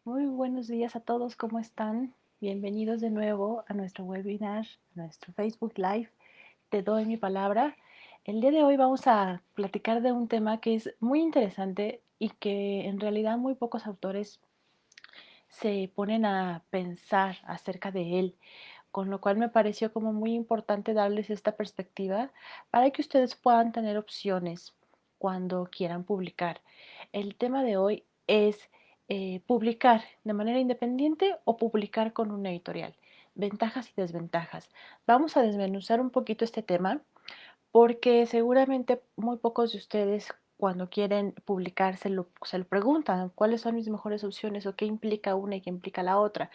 Muy buenos días a todos, ¿cómo están? Bienvenidos de nuevo a nuestro webinar, a nuestro Facebook Live. Te doy mi palabra. El día de hoy vamos a platicar de un tema que es muy interesante y que en realidad muy pocos autores se ponen a pensar acerca de él, con lo cual me pareció como muy importante darles esta perspectiva para que ustedes puedan tener opciones cuando quieran publicar. El tema de hoy es publicar de manera independiente o publicar con una editorial. Ventajas y desventajas. Vamos a desmenuzar un poquito este tema porque seguramente muy pocos de ustedes cuando quieren publicar se lo preguntan cuáles son mis mejores opciones o qué implica una y qué implica la otra.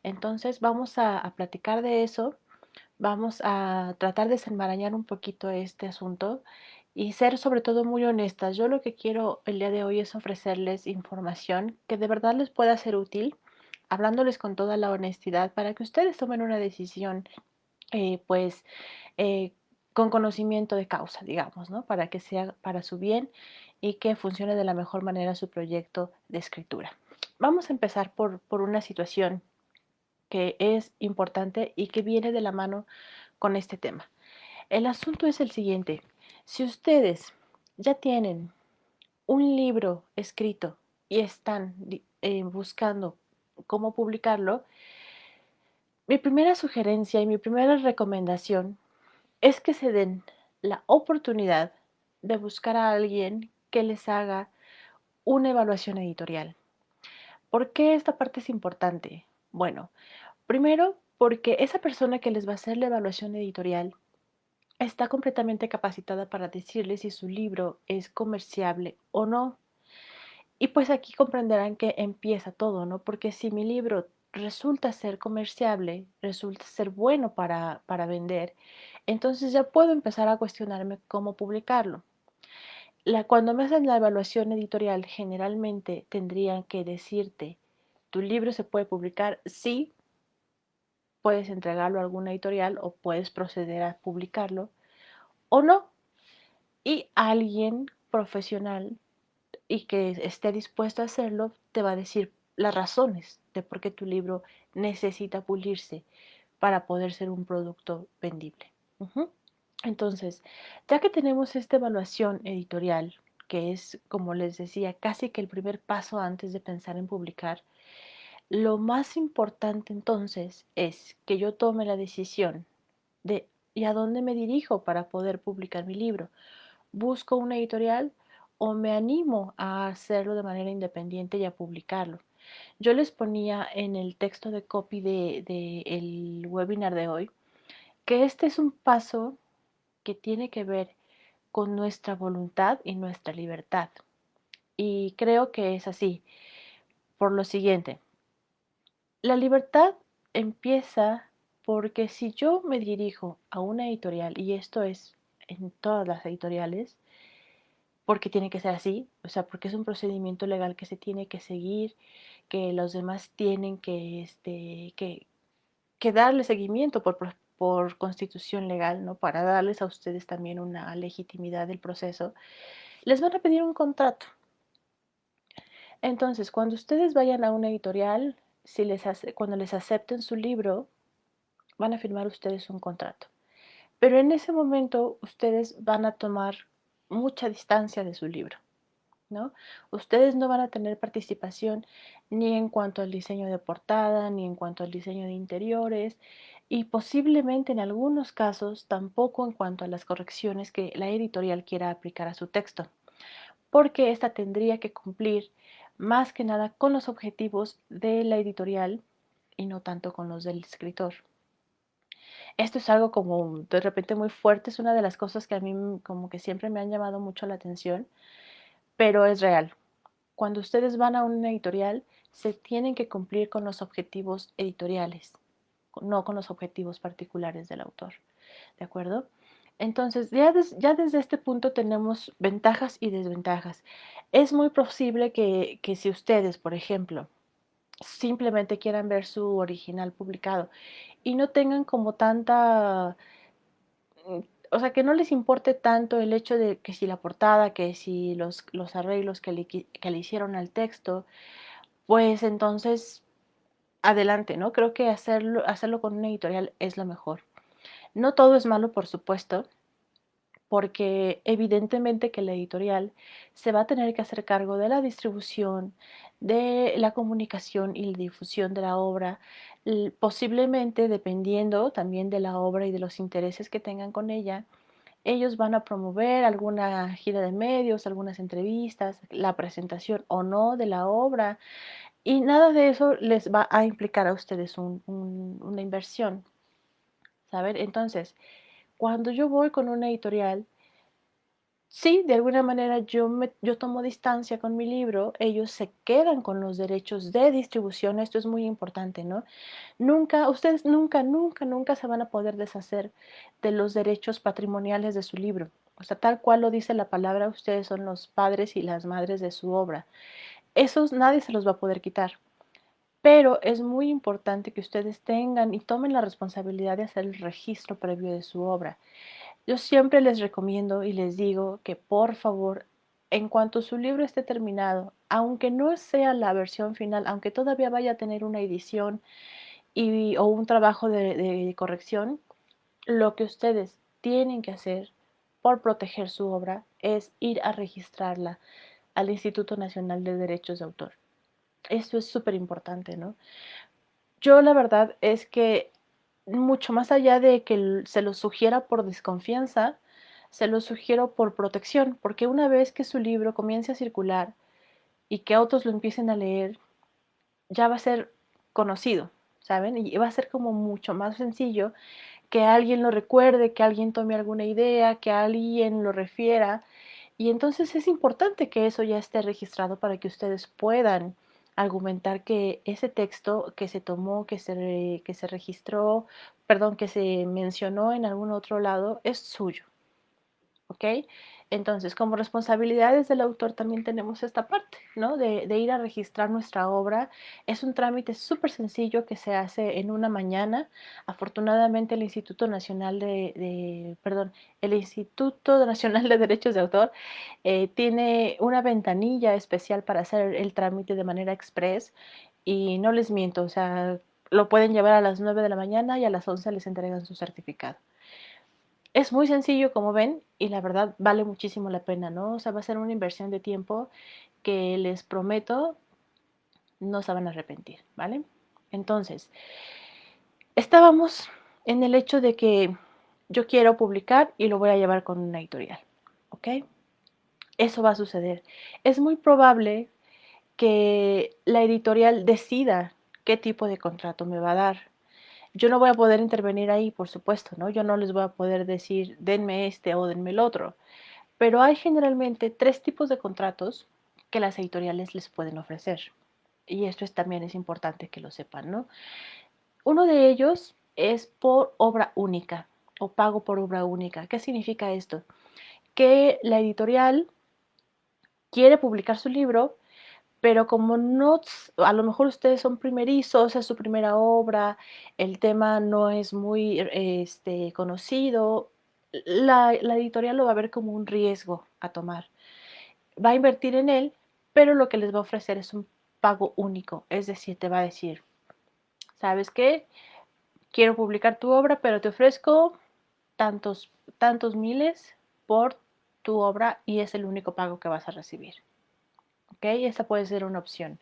Entonces vamos a platicar de eso, vamos a tratar de desenmarañar un poquito este asunto y ser sobre todo muy honestas. Yo lo que quiero el día de hoy es ofrecerles información que de verdad les pueda ser útil, hablándoles con toda la honestidad para que ustedes tomen una decisión, pues, eh, con conocimiento de causa, digamos, ¿no? Para que sea para su bien y que funcione de la mejor manera su proyecto de escritura. Vamos a empezar por una situación que es importante y que viene de la mano con este tema. El asunto es el siguiente. Si ustedes ya tienen un libro escrito y están buscando cómo publicarlo, mi primera sugerencia y mi primera recomendación es que se den la oportunidad de buscar a alguien que les haga una evaluación editorial. ¿Por qué esta parte es importante? Bueno, primero, porque esa persona que les va a hacer la evaluación editorial está completamente capacitada para decirles si su libro es comerciable o no. Y pues aquí comprenderán que empieza todo, ¿no? Porque si mi libro resulta ser comerciable, resulta ser bueno para vender, entonces ya puedo empezar a cuestionarme cómo publicarlo. Cuando me hacen la evaluación editorial, generalmente tendrían que decirte, ¿tu libro se puede publicar? Sí, puedes entregarlo a alguna editorial o puedes proceder a publicarlo o no. Y alguien profesional y que esté dispuesto a hacerlo te va a decir las razones de por qué tu libro necesita pulirse para poder ser un producto vendible. Ujú. Entonces, ya que tenemos esta evaluación editorial, que es, como les decía, casi que el primer paso antes de pensar en publicar, lo más importante entonces es que yo tome la decisión de ¿y a dónde me dirijo para poder publicar mi libro? ¿Busco una editorial o me animo a hacerlo de manera independiente y a publicarlo? Yo les ponía en el texto de copy de el webinar de hoy que este es un paso que tiene que ver con nuestra voluntad y nuestra libertad. Y creo que es así, por lo siguiente. La libertad empieza porque si yo me dirijo a una editorial, y esto es en todas las editoriales, porque tiene que ser así, o sea, porque es un procedimiento legal que se tiene que seguir, que los demás tienen que darle seguimiento por constitución legal, ¿no? Para darles a ustedes también una legitimidad del proceso, les van a pedir un contrato. Entonces, cuando ustedes vayan a una editorial, cuando les acepten su libro, van a firmar ustedes un contrato. Pero en ese momento ustedes van a tomar mucha distancia de su libro, ¿no? Ustedes no van a tener participación ni en cuanto al diseño de portada, ni en cuanto al diseño de interiores, y posiblemente en algunos casos tampoco en cuanto a las correcciones que la editorial quiera aplicar a su texto, porque ésta tendría que cumplir más que nada con los objetivos de la editorial y no tanto con los del escritor. Esto es algo como de repente muy fuerte, es una de las cosas que a mí como que siempre me han llamado mucho la atención, pero es real. Cuando ustedes van a una editorial, se tienen que cumplir con los objetivos editoriales, no con los objetivos particulares del autor. ¿De acuerdo? Entonces, ya desde este punto tenemos ventajas y desventajas. Es muy posible que si ustedes, por ejemplo, simplemente quieran ver su original publicado y no tengan como tanta, mm, o sea, que no les importe tanto el hecho de que si la portada, que si los arreglos que le hicieron al texto, pues entonces adelante, ¿no? Creo que hacerlo con una editorial es lo mejor. No todo es malo, por supuesto, porque evidentemente que la editorial se va a tener que hacer cargo de la distribución, de la comunicación y la difusión de la obra, posiblemente dependiendo también de la obra y de los intereses que tengan con ella. Ellos van a promover alguna gira de medios, algunas entrevistas, la presentación o no de la obra, y nada de eso les va a implicar a ustedes una inversión, ¿saben? Entonces, cuando yo voy con una editorial, sí, de alguna manera yo tomo distancia con mi libro, ellos se quedan con los derechos de distribución, esto es muy importante, ¿no? Ustedes nunca se van a poder deshacer de los derechos patrimoniales de su libro. O sea, tal cual lo dice la palabra, ustedes son los padres y las madres de su obra. Esos nadie se los va a poder quitar. Pero es muy importante que ustedes tengan y tomen la responsabilidad de hacer el registro previo de su obra. Yo siempre les recomiendo y les digo que por favor, en cuanto su libro esté terminado, aunque no sea la versión final, aunque todavía vaya a tener una edición o un trabajo de corrección, lo que ustedes tienen que hacer por proteger su obra es ir a registrarla al Instituto Nacional de Derechos de Autor. Esto es súper importante, ¿no? Yo la verdad es que mucho más allá de que se lo sugiera por desconfianza, se lo sugiero por protección, porque una vez que su libro comience a circular y que otros lo empiecen a leer, ya va a ser conocido, ¿saben? Y va a ser como mucho más sencillo que alguien lo recuerde, que alguien tome alguna idea, que alguien lo refiera. Y entonces es importante que eso ya esté registrado para que ustedes puedan argumentar que ese texto que se tomó, que se registró, perdón, que se mencionó en algún otro lado, es suyo. ¿Ok? Entonces, como responsabilidades del autor también tenemos esta parte, ¿no? De ir a registrar nuestra obra. Es un trámite súper sencillo que se hace en una mañana. Afortunadamente el Instituto Nacional perdón, el Instituto Nacional de Derechos de Autor tiene una ventanilla especial para hacer el trámite de manera express y no les miento, o sea, lo pueden llevar a las 9 de la mañana y a las 11 les entregan su certificado. Es muy sencillo, como ven, y la verdad vale muchísimo la pena, ¿no? O sea, va a ser una inversión de tiempo que les prometo no se van a arrepentir, ¿vale? Entonces, estábamos en el hecho de que yo quiero publicar y lo voy a llevar con una editorial, ¿ok? Eso va a suceder. Es muy probable que la editorial decida qué tipo de contrato me va a dar. Yo no voy a poder intervenir ahí, por supuesto, ¿no? Yo no les voy a poder decir, denme este o denme el otro. Pero hay generalmente tres tipos de contratos que las editoriales les pueden ofrecer. Y esto también es importante que lo sepan, ¿no? Uno de ellos es por obra única o pago por obra única. ¿Qué significa esto? Que la editorial quiere publicar su libro, pero como no, a lo mejor ustedes son primerizos, es su primera obra, el tema no es muy conocido, la editorial lo va a ver como un riesgo a tomar. Va a invertir en él, pero lo que les va a ofrecer es un pago único. Es decir, te va a decir, ¿sabes qué? Quiero publicar tu obra, pero te ofrezco tantos miles por tu obra y es el único pago que vas a recibir. ¿Ok? Esa puede ser una opción.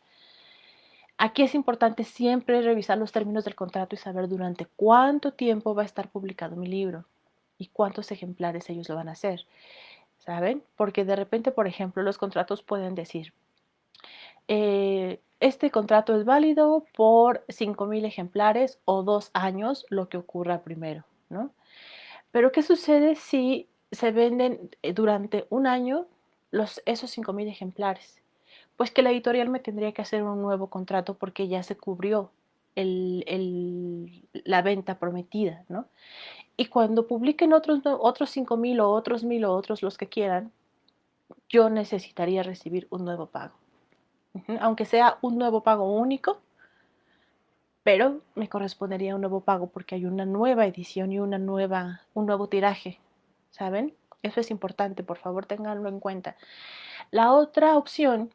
Aquí es importante siempre revisar los términos del contrato y saber durante cuánto tiempo va a estar publicado mi libro y cuántos ejemplares ellos lo van a hacer, ¿saben? Porque de repente, por ejemplo, los contratos pueden decir, este contrato es válido por 5,000 ejemplares o 2 años, lo que ocurra primero, ¿no? Pero ¿qué sucede si se venden durante un año esos 5,000 ejemplares? Pues que la editorial me tendría que hacer un nuevo contrato porque ya se cubrió la venta prometida, ¿no? Y cuando publiquen otros 5,000 o otros 1,000 o otros los que quieran, yo necesitaría recibir un nuevo pago. Aunque sea un nuevo pago único, pero me correspondería un nuevo pago porque hay una nueva edición y un nuevo tiraje, ¿saben? Eso es importante, por favor, ténganlo en cuenta. La otra opción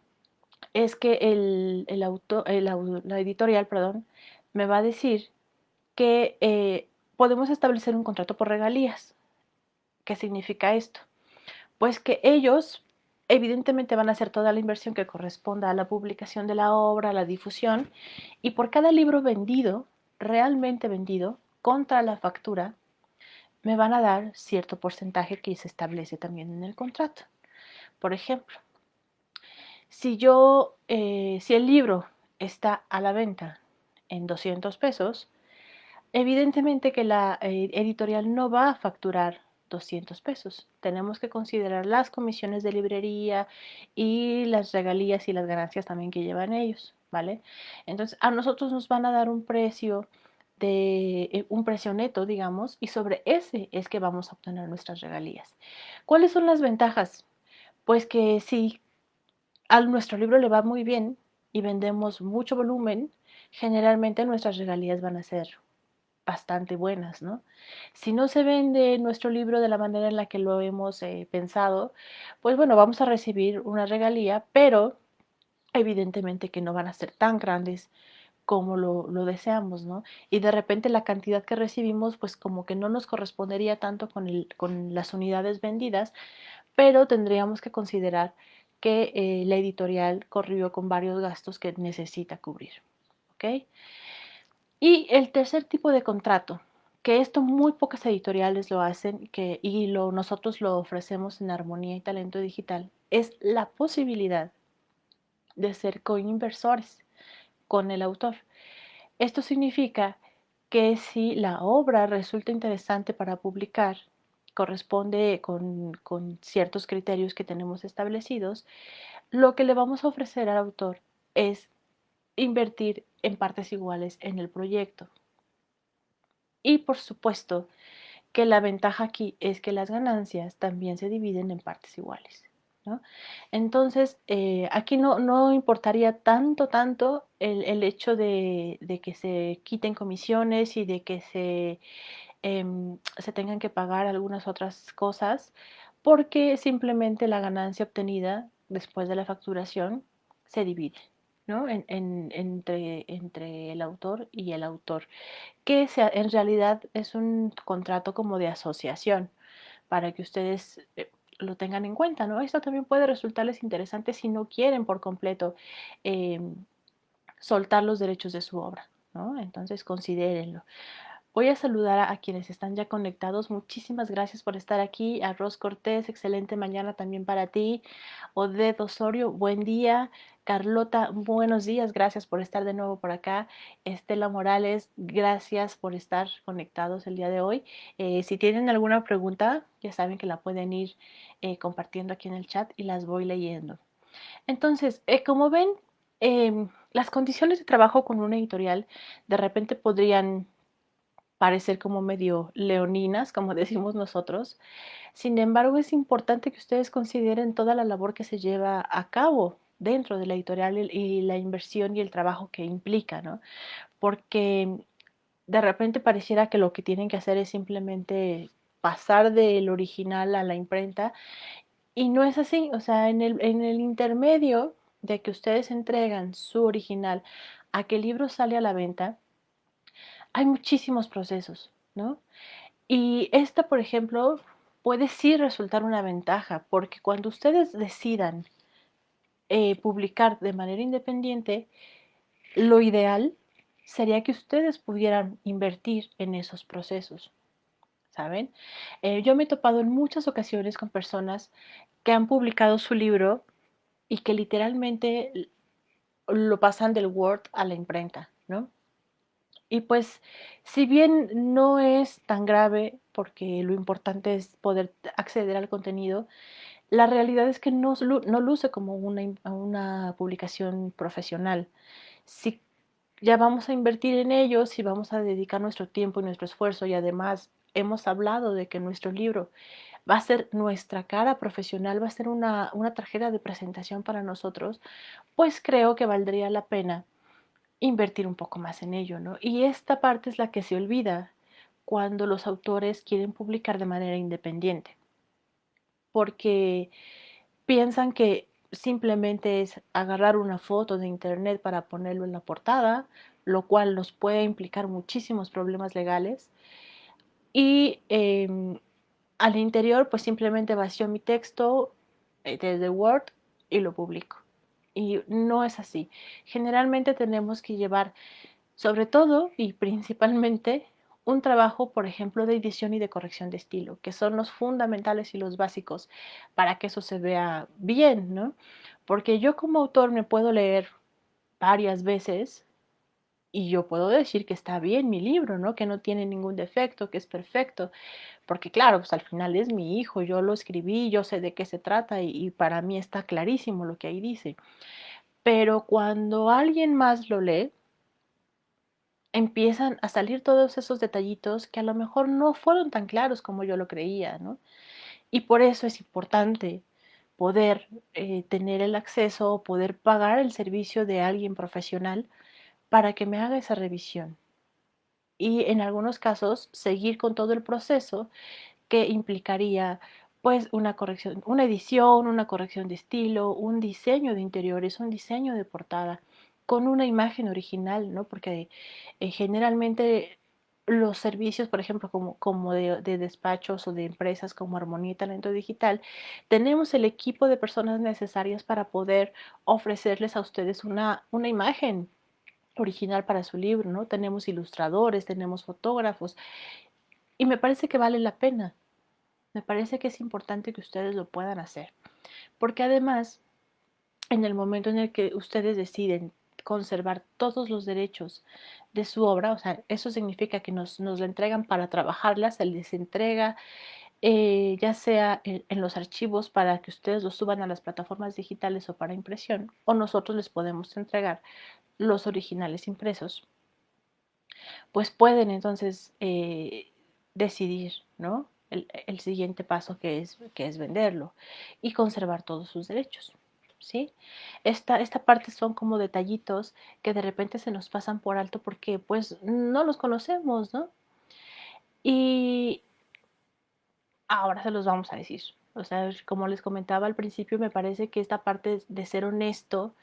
es que la editorial, perdón, me va a decir que podemos establecer un contrato por regalías. ¿Qué significa esto? Pues que ellos evidentemente van a hacer toda la inversión que corresponda a la publicación de la obra, a la difusión, y por cada libro vendido, realmente vendido, contra la factura, me van a dar cierto porcentaje que se establece también en el contrato. Por ejemplo, si el libro está a la venta en 200 pesos, evidentemente que la editorial no va a facturar 200 pesos. Tenemos que considerar las comisiones de librería y las regalías y las ganancias también que llevan ellos, ¿vale? Entonces, a nosotros nos van a dar un precio neto, digamos, y sobre ese es que vamos a obtener nuestras regalías. ¿Cuáles son las ventajas? Pues que si a nuestro libro le va muy bien y vendemos mucho volumen, generalmente nuestras regalías van a ser bastante buenas, ¿no? Si no se vende nuestro libro de la manera en la que lo hemos pensado, pues bueno, vamos a recibir una regalía, pero evidentemente que no van a ser tan grandes como lo deseamos, ¿no? Y de repente la cantidad que recibimos, pues como que no nos correspondería tanto con las unidades vendidas, pero tendríamos que considerar que la editorial corrió con varios gastos que necesita cubrir, ¿ok? Y el tercer tipo de contrato, que esto muy pocas editoriales lo hacen nosotros lo ofrecemos en Armonía y Talento Digital, es la posibilidad de ser coinversores con el autor. Esto significa que si la obra resulta interesante para publicar, corresponde con ciertos criterios que tenemos establecidos, lo que le vamos a ofrecer al autor es invertir en partes iguales en el proyecto. Y por supuesto que la ventaja aquí es que las ganancias también se dividen en partes iguales, ¿no? Entonces, aquí no importaría tanto el hecho de que se quiten comisiones y de que se tengan que pagar algunas otras cosas, porque simplemente la ganancia obtenida después de la facturación se divide, ¿no? Entre el autor y el autor, en realidad es un contrato como de asociación para que ustedes lo tengan en cuenta, ¿no? Esto también puede resultarles interesante si no quieren por completo eh, soltar los derechos de su obra, ¿no? Entonces considérenlo. Voy a saludar a quienes están ya conectados. Muchísimas gracias por estar aquí. A Ros Cortés, excelente mañana también para ti. Odette Osorio, buen día. Carlota, buenos días. Gracias por estar de nuevo por acá. Estela Morales, gracias por estar conectados el día de hoy. Si tienen alguna pregunta, ya saben que la pueden ir compartiendo aquí en el chat y las voy leyendo. Entonces, como ven, las condiciones de trabajo con una editorial de repente podrían parecer como medio leoninas, como decimos nosotros. Sin embargo, es importante que ustedes consideren toda la labor que se lleva a cabo dentro de la editorial y la inversión y el trabajo que implica, ¿no? Porque de repente pareciera que lo que tienen que hacer es simplemente pasar del original a la imprenta y no es así. O sea, en el intermedio de que ustedes entregan su original a que el libro sale a la venta, hay muchísimos procesos, ¿no? Y esta, por ejemplo, puede sí resultar una ventaja, porque cuando ustedes decidan publicar de manera independiente, lo ideal sería que ustedes pudieran invertir en esos procesos, ¿saben? Yo me he topado en muchas ocasiones con personas que han publicado su libro y que literalmente lo pasan del Word a la imprenta, ¿no? Y pues, si bien no es tan grave, porque lo importante es poder acceder al contenido, la realidad es que no luce como una publicación profesional. Si ya vamos a invertir en ello, si vamos a dedicar nuestro tiempo y nuestro esfuerzo y además hemos hablado de que nuestro libro va a ser nuestra cara profesional, va a ser una tarjeta de presentación para nosotros, pues creo que valdría la pena invertir un poco más en ello, ¿no? Y esta parte es la que se olvida cuando los autores quieren publicar de manera independiente, porque piensan que simplemente es agarrar una foto de internet para ponerlo en la portada, lo cual nos puede implicar muchísimos problemas legales. Y al interior, pues simplemente vacío mi texto desde Word y lo publico. Y no es así. Generalmente tenemos que llevar, sobre todo y principalmente, un trabajo, por ejemplo, de edición y de corrección de estilo, que son los fundamentales y los básicos para que eso se vea bien, ¿no? Porque yo como autor me puedo leer varias veces y yo puedo decir que está bien mi libro, ¿no? Que no tiene ningún defecto, que es perfecto, porque claro, pues al final es mi hijo, yo lo escribí, yo sé de qué se trata y para mí está clarísimo lo que ahí dice. Pero cuando alguien más lo lee, empiezan a salir todos esos detallitos que a lo mejor no fueron tan claros como yo lo creía, ¿no? Y por eso es importante poder tener el acceso o poder pagar el servicio de alguien profesional para que me haga esa revisión. Y en algunos casos seguir con todo el proceso que implicaría pues una corrección, una edición, una corrección de estilo, un diseño de interiores, un diseño de portada con una imagen original, ¿no? Porque generalmente los servicios, por ejemplo, como de despachos o de empresas como Armonía y Talento Digital, tenemos el equipo de personas necesarias para poder ofrecerles a ustedes una imagen original para su libro, ¿no? Tenemos ilustradores, tenemos fotógrafos y me parece que vale la pena. Me parece que es importante que ustedes lo puedan hacer, porque además, en el momento en el que ustedes deciden conservar todos los derechos de su obra, o sea, eso significa que nos la entregan para trabajarla, se les entrega ya sea en los archivos para que ustedes los suban a las plataformas digitales o para impresión, o nosotros les podemos entregar los originales impresos, pues pueden entonces decidir, ¿no? El siguiente paso que es venderlo y conservar todos sus derechos, ¿sí? Esta parte son como detallitos que de repente se nos pasan por alto porque pues no los conocemos, ¿no? Y ahora se los vamos a decir. O sea, como les comentaba al principio, me parece que esta parte de ser honesto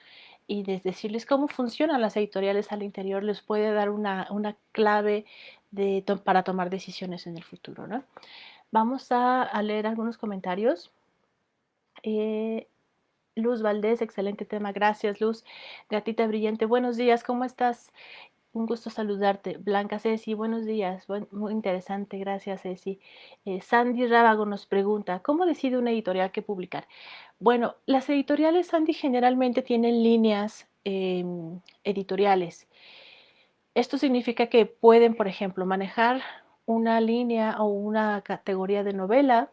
y de decirles cómo funcionan las editoriales al interior les puede dar una clave para tomar decisiones en el futuro, ¿no? Vamos a leer algunos comentarios. Eh, Luz Valdés, excelente tema, gracias Luz. Gatita Brillante, buenos días, ¿cómo estás? Un gusto saludarte. Blanca Ceci, buenos días. Muy interesante, gracias Ceci. Sandy Rábago nos pregunta, ¿cómo decide una editorial qué publicar? Bueno, las editoriales, Sandy, generalmente tienen líneas editoriales. Esto significa que pueden, por ejemplo, manejar una línea o una categoría de novela,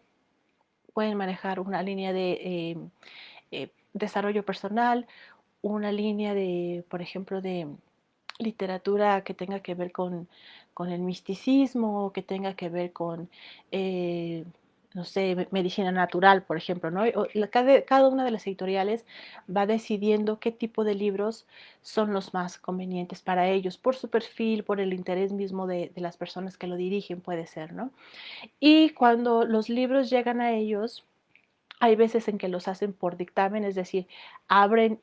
pueden manejar una línea de desarrollo personal, una línea de, por ejemplo, de literatura que tenga que ver con el misticismo, que tenga que ver con, no sé, medicina natural, por ejemplo, ¿no? Cada una de las editoriales va decidiendo qué tipo de libros son los más convenientes para ellos, por su perfil, por el interés mismo de las personas que lo dirigen, puede ser, ¿no? Y cuando los libros llegan a ellos, hay veces en que los hacen por dictamen, es decir, abren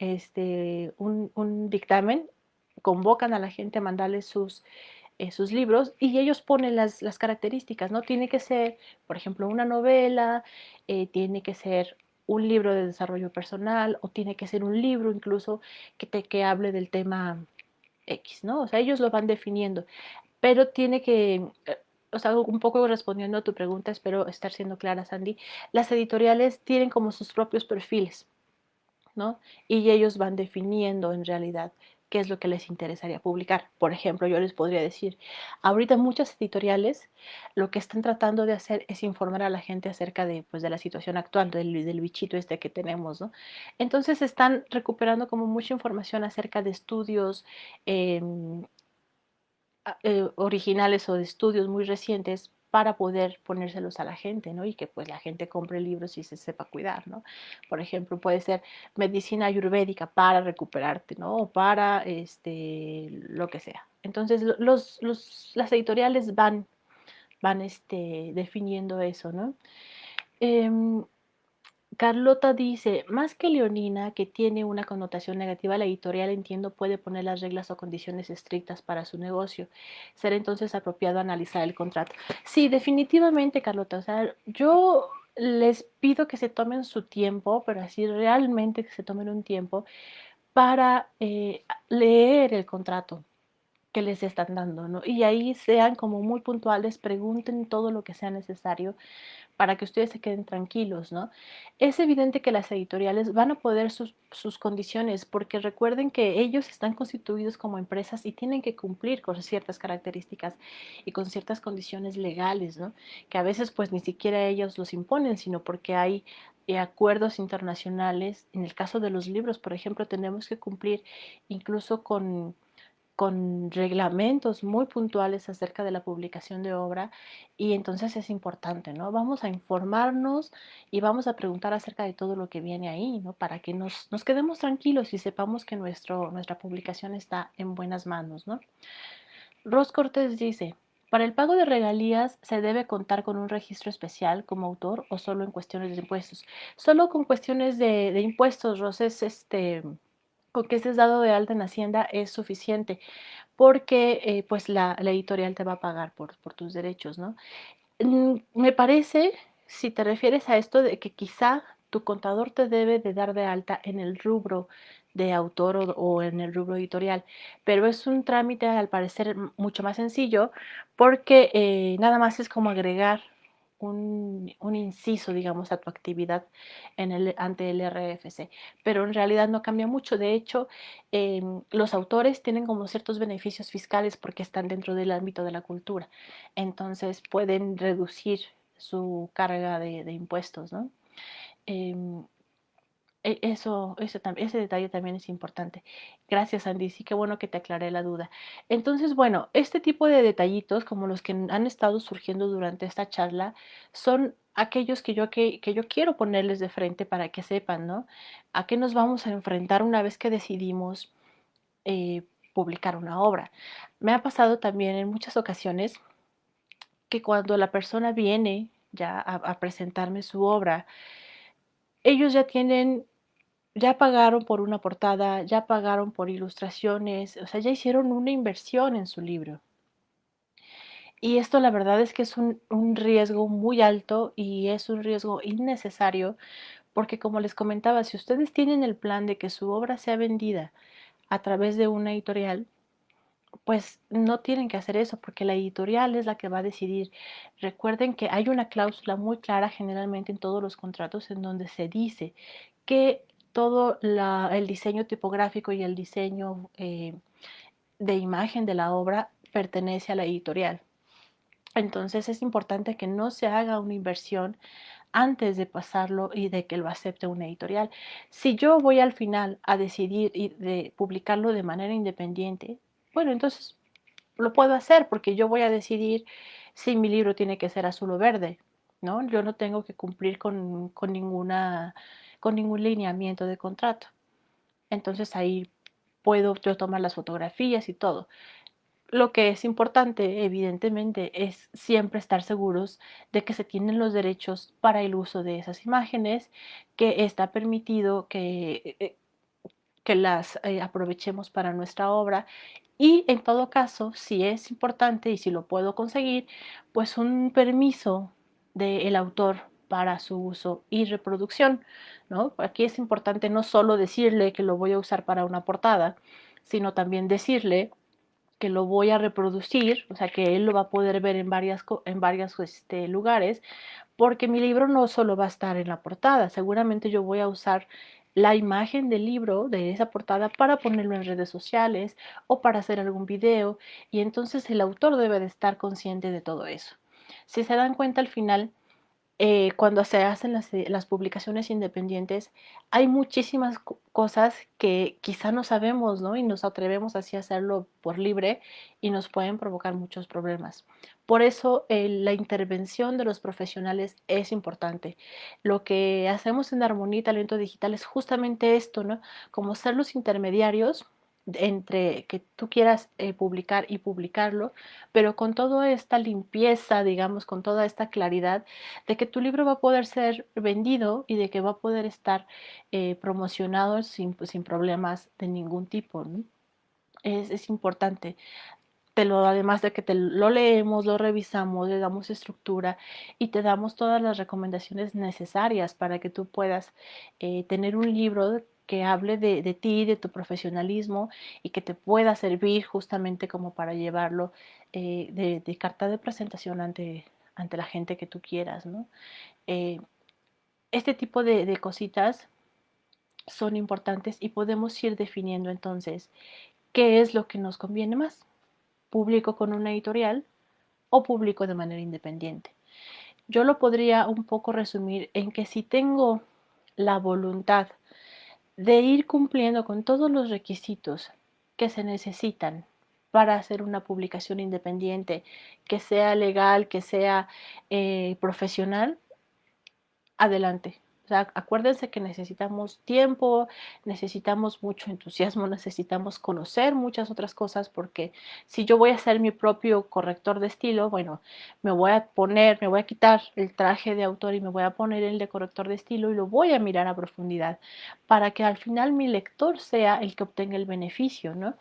un dictamen, convocan a la gente a mandarles sus libros y ellos ponen las características, ¿no? Tiene que ser, por ejemplo, una novela, tiene que ser un libro de desarrollo personal o tiene que ser un libro incluso que hable del tema X, ¿no? O sea, ellos lo van definiendo, pero tiene que, o sea, un poco respondiendo a tu pregunta, espero estar siendo clara, Sandy, las editoriales tienen como sus propios perfiles, ¿no? Y ellos van definiendo en realidad qué es lo que les interesaría publicar. Por ejemplo, yo les podría decir, ahorita muchas editoriales lo que están tratando de hacer es informar a la gente acerca de, pues, de la situación actual, del bichito este que tenemos, ¿no? Entonces están recuperando como mucha información acerca de estudios eh, originales o de estudios muy recientes para poder ponérselos a la gente, ¿no? Y que pues la gente compre libros y se sepa cuidar, ¿no? Por ejemplo, puede ser medicina ayurvédica para recuperarte, ¿no? O para lo que sea. Entonces, las editoriales van definiendo eso, ¿no? Eh, Carlota dice, más que leonina, que tiene una connotación negativa, la editorial, entiendo, puede poner las reglas o condiciones estrictas para su negocio. Será entonces apropiado analizar el contrato. Sí, definitivamente, Carlota. O sea, yo les pido que se tomen su tiempo, pero así realmente que se tomen un tiempo para leer el contrato que les están dando, ¿no? Y ahí sean como muy puntuales, pregunten todo lo que sea necesario para que ustedes se queden tranquilos, ¿no? Es evidente que las editoriales van a poder sus condiciones, porque recuerden que ellos están constituidos como empresas y tienen que cumplir con ciertas características y con ciertas condiciones legales, ¿no? Que a veces pues ni siquiera ellos los imponen, sino porque hay acuerdos internacionales. En el caso de los libros, por ejemplo, tenemos que cumplir incluso con reglamentos muy puntuales acerca de la publicación de obra, y entonces es importante, ¿no? Vamos a informarnos y vamos a preguntar acerca de todo lo que viene ahí, ¿no? Para que nos quedemos tranquilos y sepamos que nuestra publicación está en buenas manos, ¿no? Ros Cortés dice, para el pago de regalías se debe contar con un registro especial como autor o solo en cuestiones de impuestos. Solo con cuestiones de impuestos, Ros, es con que estés dado de alta en Hacienda es suficiente, porque pues la editorial te va a pagar por tus derechos, ¿no? Me parece, si te refieres a esto, de que quizá tu contador te debe de dar de alta en el rubro de autor o en el rubro editorial, pero es un trámite al parecer mucho más sencillo, porque nada más es como agregar un inciso, digamos, a tu actividad ante el RFC, pero en realidad no cambia mucho. De hecho, los autores tienen como ciertos beneficios fiscales porque están dentro del ámbito de la cultura, entonces pueden reducir su carga de impuestos, ¿no? Eh, ese detalle también es importante. Gracias, Andy. Sí, qué bueno que te aclaré la duda. Entonces, bueno, este tipo de detallitos, como los que han estado surgiendo durante esta charla, son aquellos que yo quiero ponerles de frente para que sepan, ¿no? A qué nos vamos a enfrentar una vez que decidimos publicar una obra. Me ha pasado también en muchas ocasiones que cuando la persona viene ya a presentarme su obra, ellos ya pagaron por una portada, ya pagaron por ilustraciones, o sea, ya hicieron una inversión en su libro. Y esto la verdad es que es un riesgo muy alto y es un riesgo innecesario, porque como les comentaba, si ustedes tienen el plan de que su obra sea vendida a través de una editorial, pues no tienen que hacer eso, porque la editorial es la que va a decidir. Recuerden que hay una cláusula muy clara generalmente en todos los contratos en donde se dice que todo el diseño tipográfico y el diseño de imagen de la obra pertenece a la editorial. Entonces es importante que no se haga una inversión antes de pasarlo y de que lo acepte una editorial. Si yo voy al final a decidir de publicarlo de manera independiente, bueno, entonces lo puedo hacer porque yo voy a decidir si mi libro tiene que ser azul o verde, ¿no? Yo no tengo que cumplir con ningún lineamiento de contrato. Entonces ahí puedo yo tomar las fotografías y todo. Lo que es importante, evidentemente, es siempre estar seguros de que se tienen los derechos para el uso de esas imágenes, que está permitido que las aprovechemos para nuestra obra, y en todo caso, si es importante y si lo puedo conseguir, pues un permiso del autor para su uso y reproducción, ¿no? Aquí es importante no solo decirle que lo voy a usar para una portada, sino también decirle que lo voy a reproducir, o sea, que él lo va a poder ver en varios lugares, porque mi libro no solo va a estar en la portada, seguramente yo voy a usar la imagen del libro, de esa portada, para ponerlo en redes sociales o para hacer algún video, y entonces el autor debe de estar consciente de todo eso. Si se dan cuenta al final, cuando se hacen las publicaciones independientes, hay muchísimas cosas que quizá no sabemos, ¿no? Y nos atrevemos así a hacerlo por libre y nos pueden provocar muchos problemas. Por eso la intervención de los profesionales es importante. Lo que hacemos en Armonía y Talento Digital es justamente esto, ¿no? Como ser los intermediarios entre que tú quieras publicar y publicarlo, pero con toda esta limpieza, digamos, con toda esta claridad de que tu libro va a poder ser vendido y de que va a poder estar promocionado sin problemas de ningún tipo, ¿no? Es importante. Además de que te lo leemos, lo revisamos, le damos estructura y te damos todas las recomendaciones necesarias para que tú puedas tener un libro que hable de ti, de tu profesionalismo y que te pueda servir justamente como para llevarlo de carta de presentación ante la gente que tú quieras, ¿no? Eh, este tipo de cositas son importantes y podemos ir definiendo entonces qué es lo que nos conviene más. ¿Publico con una editorial o publico de manera independiente? Yo lo podría un poco resumir en que si tengo la voluntad de ir cumpliendo con todos los requisitos que se necesitan para hacer una publicación independiente, que sea legal, que sea profesional, adelante. O sea, acuérdense que necesitamos tiempo, necesitamos mucho entusiasmo, necesitamos conocer muchas otras cosas, porque si yo voy a ser mi propio corrector de estilo, bueno, me voy a quitar el traje de autor y me voy a poner el de corrector de estilo y lo voy a mirar a profundidad para que al final mi lector sea el que obtenga el beneficio, ¿no?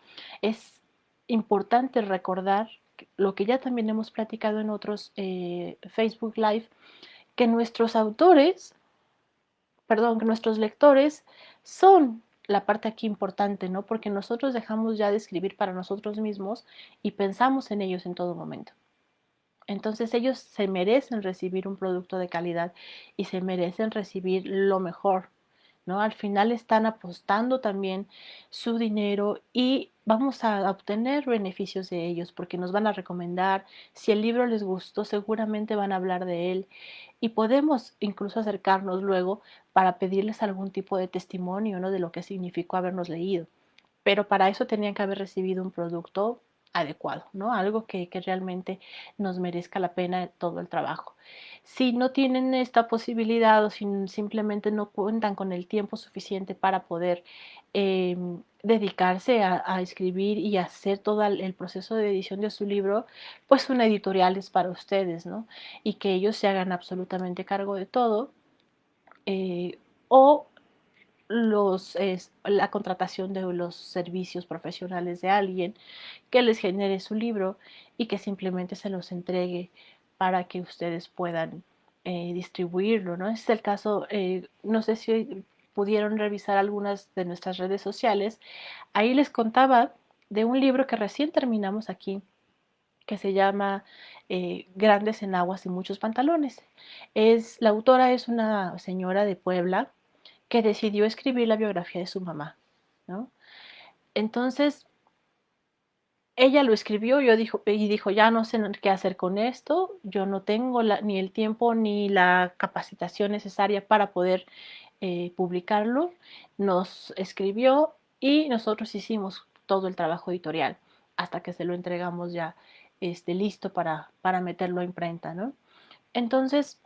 Es importante recordar lo que ya también hemos platicado en otros Facebook Live, que nuestros autores, perdón, que nuestros lectores son la parte aquí importante, ¿no? Porque nosotros dejamos ya de escribir para nosotros mismos y pensamos en ellos en todo momento. Entonces ellos se merecen recibir un producto de calidad y se merecen recibir lo mejor, ¿no? Al final están apostando también su dinero y vamos a obtener beneficios de ellos porque nos van a recomendar. Si el libro les gustó, seguramente van a hablar de él y podemos incluso acercarnos luego para pedirles algún tipo de testimonio, ¿no? De lo que significó habernos leído. Pero para eso tenían que haber recibido un producto adecuado, ¿no? Algo que realmente nos merezca la pena todo el trabajo. Si no tienen esta posibilidad o si simplemente no cuentan con el tiempo suficiente para poder eh, dedicarse a escribir y hacer todo el proceso de edición de su libro, pues una editorial es para ustedes, ¿no? Y que ellos se hagan absolutamente cargo de todo. O la contratación de los servicios profesionales de alguien que les genere su libro y que simplemente se los entregue para que ustedes puedan distribuirlo, ¿no? Ese es el caso, no sé si pudieron revisar algunas de nuestras redes sociales. Ahí les contaba de un libro que recién terminamos aquí, que se llama Grandes enaguas y muchos pantalones. La autora es una señora de Puebla que decidió escribir la biografía de su mamá, ¿no? Entonces, ella lo escribió y dijo, ya no sé qué hacer con esto, yo no tengo ni el tiempo ni la capacitación necesaria para poder publicarlo. Nos escribió y nosotros hicimos todo el trabajo editorial hasta que se lo entregamos ya listo para meterlo a imprenta, ¿no? Entonces,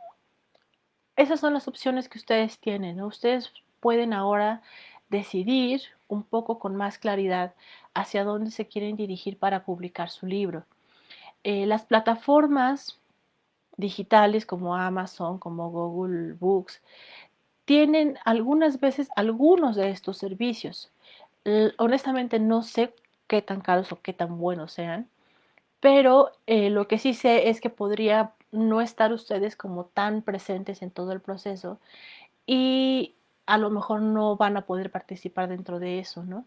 esas son las opciones que ustedes tienen, ¿no? Ustedes pueden ahora decidir un poco con más claridad hacia dónde se quieren dirigir para publicar su libro. Las plataformas digitales como Amazon, como Google Books, tienen algunas veces algunos de estos servicios. Honestamente no sé qué tan caros o qué tan buenos sean, pero lo que sí sé es que podría no estar ustedes como tan presentes en todo el proceso y a lo mejor no van a poder participar dentro de eso, ¿no?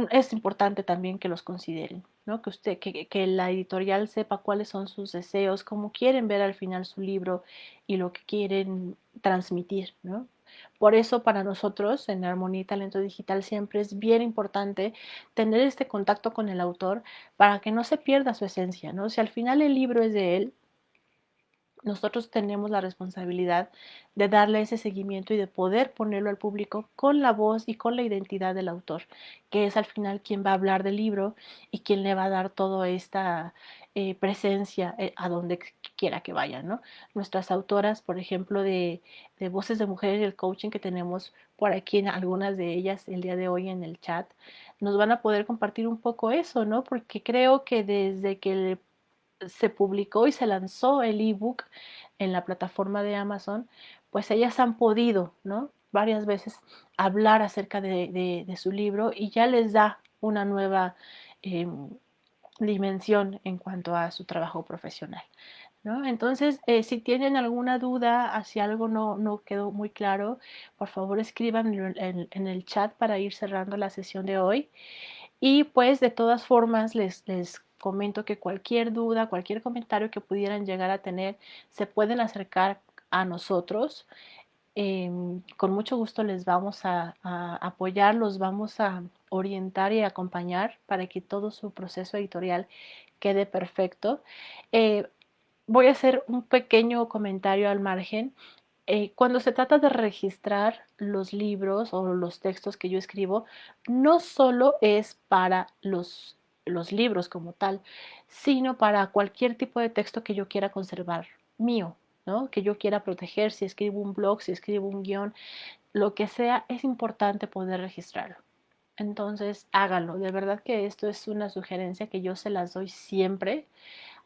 Es importante también que los consideren, ¿no? Que la editorial sepa cuáles son sus deseos, cómo quieren ver al final su libro y lo que quieren transmitir, ¿no? Por eso para nosotros en Armonía y Talento Digital siempre es bien importante tener este contacto con el autor para que no se pierda su esencia, ¿no? Si al final el libro es de él, nosotros tenemos la responsabilidad de darle ese seguimiento y de poder ponerlo al público con la voz y con la identidad del autor, que es al final quien va a hablar del libro y quien le va a dar todo presencia a donde quiera que vayan, ¿no? Nuestras autoras, por ejemplo, de Voces de Mujeres y el coaching que tenemos por aquí, en algunas de ellas el día de hoy en el chat, nos van a poder compartir un poco eso, ¿no? Porque creo que desde que se publicó y se lanzó el ebook en la plataforma de Amazon, pues ellas han podido, ¿no? Varias veces hablar acerca de su libro y ya les da una nueva eh, dimensión en cuanto a su trabajo profesional, ¿no? Entonces, si tienen alguna duda, si algo no quedó muy claro, por favor escriban en el chat para ir cerrando la sesión de hoy. Y pues de todas formas les comento que cualquier duda, cualquier comentario que pudieran llegar a tener, se pueden acercar a nosotros. Con mucho gusto les vamos a apoyar, los vamos a orientar y acompañar para que todo su proceso editorial quede perfecto. Eh, Voy a hacer un pequeño comentario al margen. Cuando se trata de registrar los libros o los textos que yo escribo, no solo es para los libros como tal, sino para cualquier tipo de texto que yo quiera conservar mío, ¿no? Que yo quiera proteger, si escribo un blog, si escribo un guión, lo que sea, es importante poder registrarlo. Entonces, hágalo. De verdad que esto es una sugerencia que yo se las doy siempre.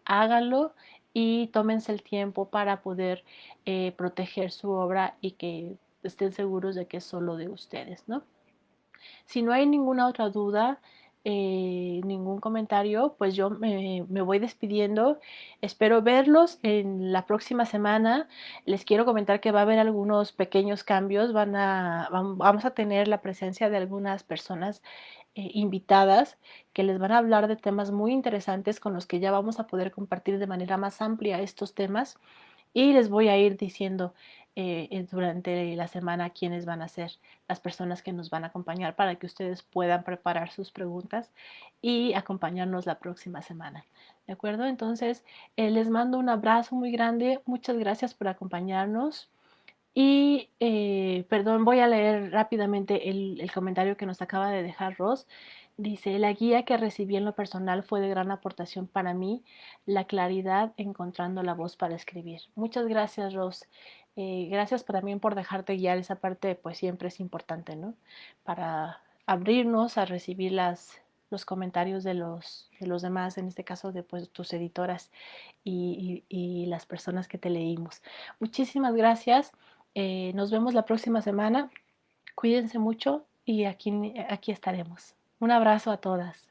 Háganlo y tómense el tiempo para poder proteger su obra y que estén seguros de que es solo de ustedes, ¿no? Si no hay ninguna otra duda, ningún comentario, pues yo me voy despidiendo. Espero verlos en la próxima semana. Les quiero comentar que va a haber algunos pequeños cambios. Vamos a tener la presencia de algunas personas invitadas que les van a hablar de temas muy interesantes con los que ya vamos a poder compartir de manera más amplia estos temas y les voy a ir diciendo durante la semana quiénes van a ser las personas que nos van a acompañar para que ustedes puedan preparar sus preguntas y acompañarnos la próxima semana. ¿De acuerdo? Entonces, les mando un abrazo muy grande. Muchas gracias por acompañarnos. Y, perdón, voy a leer rápidamente el comentario que nos acaba de dejar Ross. Dice, la guía que recibí en lo personal fue de gran aportación para mí, la claridad encontrando la voz para escribir. Muchas gracias, Ross. Gracias también por dejarte guiar. Esa parte pues siempre es importante, ¿no? Para abrirnos a recibir los comentarios de los demás, en este caso de pues, tus editoras y las personas que te leímos. Muchísimas gracias. Nos vemos la próxima semana. Cuídense mucho y aquí estaremos. Un abrazo a todas.